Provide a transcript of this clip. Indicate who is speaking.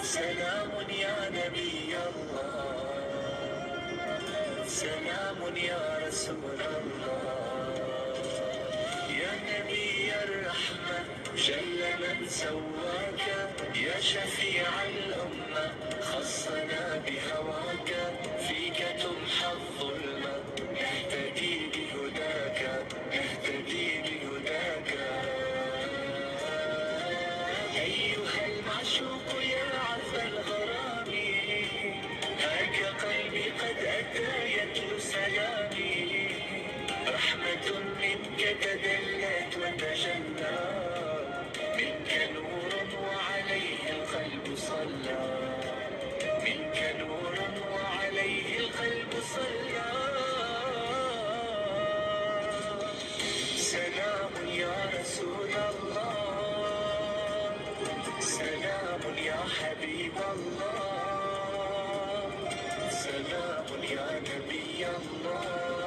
Speaker 1: سلام يا نبي الله، سلام يا رسول الله، يا نبي الرحمة جل من سواك، يا شفيع الأمة خصنا بهواك، فيك تمحى الظلمة نهتدي بهداك، نهتدي بهداك. أيها المعشوق يا عذب الغرام، هاك قلبي قد أتى يتلو سلامي، رحمة منك تدلت وتجلى، منك نور وعليه القلب صلى، منك نور وعليه القلب صلى. سلام يا رسول الله، سلام يا حبيب الله، سلام يا نبي الله.